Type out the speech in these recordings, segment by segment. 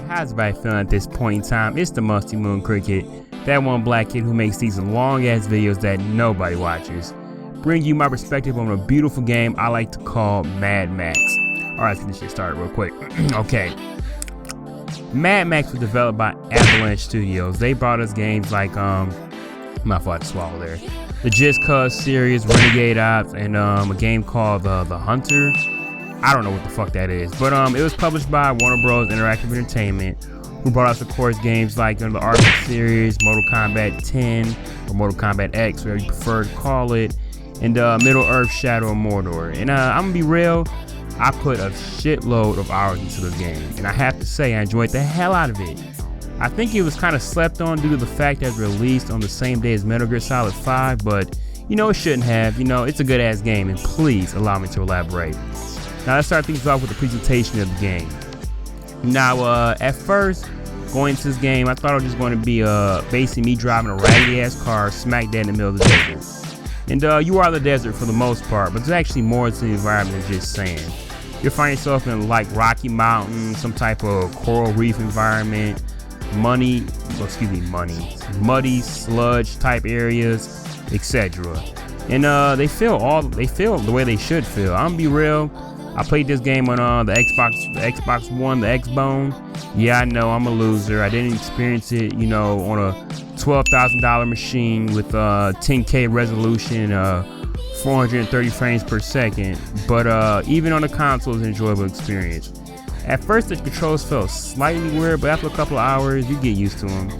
Alright, how's everybody feeling at this point in time? It's the Musty Moon Cricket, that one black kid who makes these long ass videos that nobody watches. Bring you my perspective on a beautiful game I like to call Mad Max. Alright, let's get this shit started real quick. Okay. Mad Max was developed by Avalanche Studios. They brought us games like, my fault to swallow there. The Just Cause series, Renegade Ops, and a game called The Hunter. I don't know what the fuck that is, but it was published by Warner Bros. Interactive Entertainment, who brought us, of course, games like the Arkham series, Mortal Kombat 10, or Mortal Kombat X, whatever you prefer to call it, and Middle-earth: Shadow of Mordor. And I'm gonna be real, I put a shitload of hours into this game, and I have to say I enjoyed the hell out of it. I think it was kind of slept on due to the fact that it was released on the same day as Metal Gear Solid 5, but you know, it shouldn't have. You know, it's a good ass game, and please allow me to elaborate. Now let's start things off with the presentation of the game. Now at first, going into this game, I thought it was just going to be basically me driving a raggedy ass car smack dead in the middle of the desert. And you are the desert for the most part, but there's actually more to the environment than just sand. You'll find yourself in like Rocky Mountain, some type of coral reef environment, muddy sludge type areas, etc. And they feel the way they should feel. I'm gonna be real, I played this game on the Xbox One, the Xbone. Yeah, I know I'm a loser. I didn't experience it, you know, on a $12,000 machine with 10K resolution, 430 frames per second. But even on the console, it's an enjoyable experience. At first, the controls felt slightly weird, but after a couple of hours, you get used to them.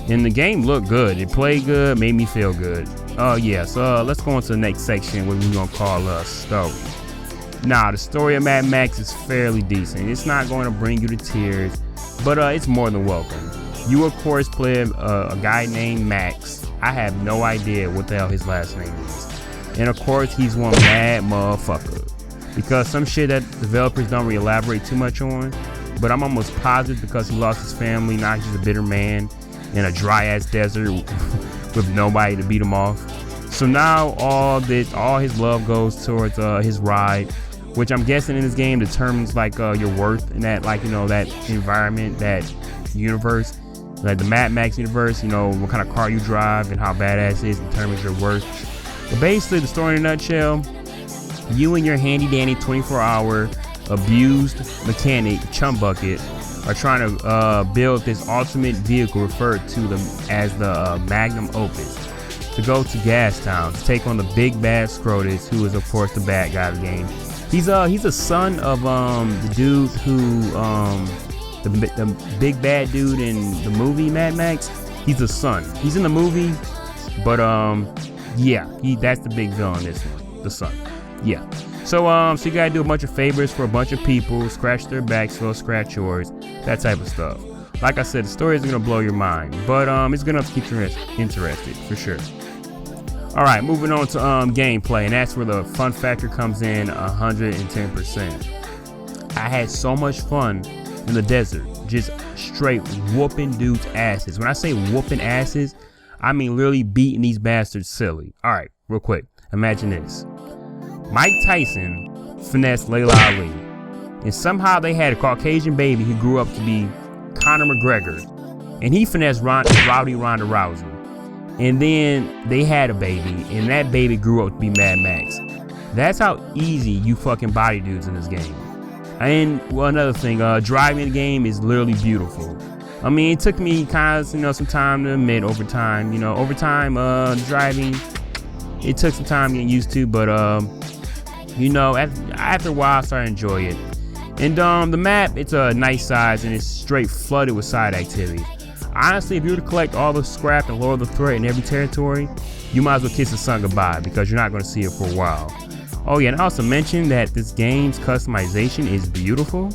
And the game looked good. It played good, made me feel good. Yeah, so let's go on to the next section, what we're gonna call story. Now, the story of Mad Max is fairly decent. It's not going to bring you to tears, but it's more than welcome. You, of course, play a guy named Max. I have no idea what the hell his last name is. And, of course, he's one mad motherfucker. Because some shit that developers don't really elaborate too much on, but I'm almost positive because he lost his family, now he's a bitter man in a dry-ass desert with nobody to beat him off. So now all his love goes towards his ride, which I'm guessing in this game determines like your worth in that, like, you know, that environment, that universe, like the Mad Max universe. You know, what kind of car you drive and how badass it is determines your worth. But basically, the story in a nutshell, you and your handy dandy 24-hour abused mechanic Chumbucket are trying to build this ultimate vehicle referred to them as the Magnum Opus, to go to Gastown to take on the big bad Scrotus, who is of course the bad guy of the game. He's a son of the dude who the big bad dude in the movie Mad Max. He's a son. He's in the movie, but yeah, that's the big villain in this one, the son. Yeah. So so you gotta do a bunch of favors for a bunch of people, scratch their backs, so scratch yours, that type of stuff. Like I said, the story isn't gonna blow your mind, but it's gonna keep you interested for sure. All right, moving on to gameplay, and that's where the fun factor comes in 110%. I had so much fun in the desert, just straight whooping dudes' asses. When I say whooping asses, I mean literally beating these bastards silly. All right, real quick, imagine this. Mike Tyson finessed Layla Ali, and somehow they had a Caucasian baby who grew up to be Conor McGregor, and he finessed Rowdy Ronda Rousey. And then they had a baby, and that baby grew up to be Mad Max. That's how easy you fucking body dudes in this game. And well, another thing, driving the game is literally beautiful. I mean, it took me kind of, you know, some time to admit over time, driving, it took some time getting used to, but you know, after a while I started to enjoy it. And the map, it's a nice size, and it's straight flooded with side activities. Honestly, if you were to collect all the scrap and lower the threat in every territory, you might as well kiss the sun goodbye, because you're not going to see it for a while. Oh yeah, and I also mentioned that this game's customization is beautiful.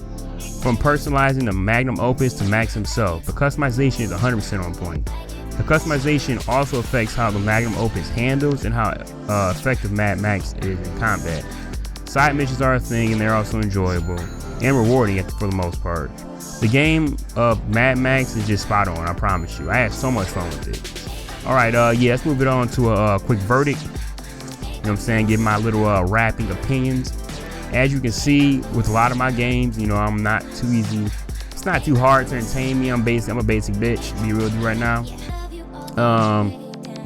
From personalizing the Magnum Opus to Max himself, the customization is 100% on point. The customization also affects how the Magnum Opus handles and how effective Mad Max is in combat. Side missions are a thing, and they're also enjoyable and rewarding for the most part. The game of Mad Max is just spot on, I promise you. I had so much fun with it. Alright, yeah, let's move it on to a quick verdict. You know what I'm saying? Give my little rapping opinions. As you can see, with a lot of my games, you know, I'm not too easy. It's not too hard to entertain me. I'm a basic bitch, to be real with you right now.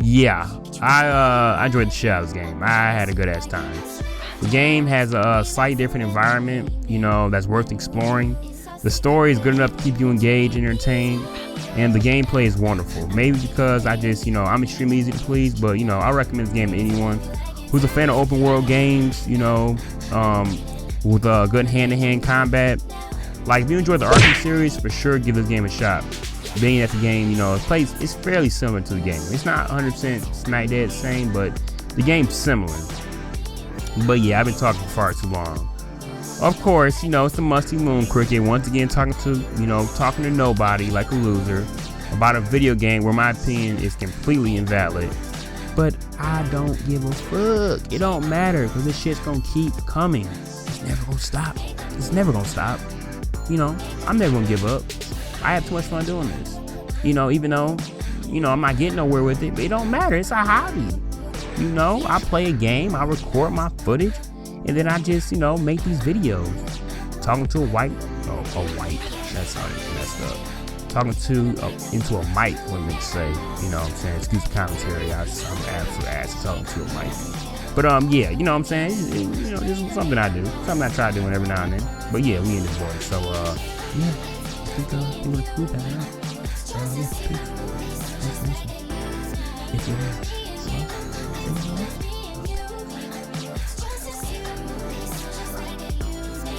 Yeah, I enjoyed the shit out of this game. I had a good ass time. The game has a slightly different environment, you know, that's worth exploring. The story is good enough to keep you engaged and entertained, and the gameplay is wonderful. Maybe because I just, you know, I'm extremely easy to please, but you know, I recommend this game to anyone who's a fan of open world games, you know, with good hand-to-hand combat. Like, if you enjoy the Arkham series, for sure give this game a shot. Being that the game, you know, it's fairly similar to the game. It's not 100% smack dead the same, but the game's similar. But yeah, I've been talking for far too long. Of course, you know, it's the musty moon cricket once again talking to nobody like a loser about a video game where my opinion is completely invalid. But I don't give a fuck. It don't matter, because this shit's gonna keep coming. It's never gonna stop. It's never gonna stop. You know, I'm never gonna give up. I have too much fun doing this. You know, even though, you know, I'm not getting nowhere with it, but it don't matter. It's a hobby. You know, I play a game, I record my footage, and then I just, you know, make these videos. Talking to that's already messed up. Talking into a mic, what they say, you know what I'm saying? Excuse the commentary, I'm absolute ass talking to a mic. But yeah, you know what I'm saying? You know, this is something I do. Something I try doing every now and then. But yeah, we in this boy. So yeah, I think we're gonna do that. Yeah, peace. Thanks for listening. If you're there.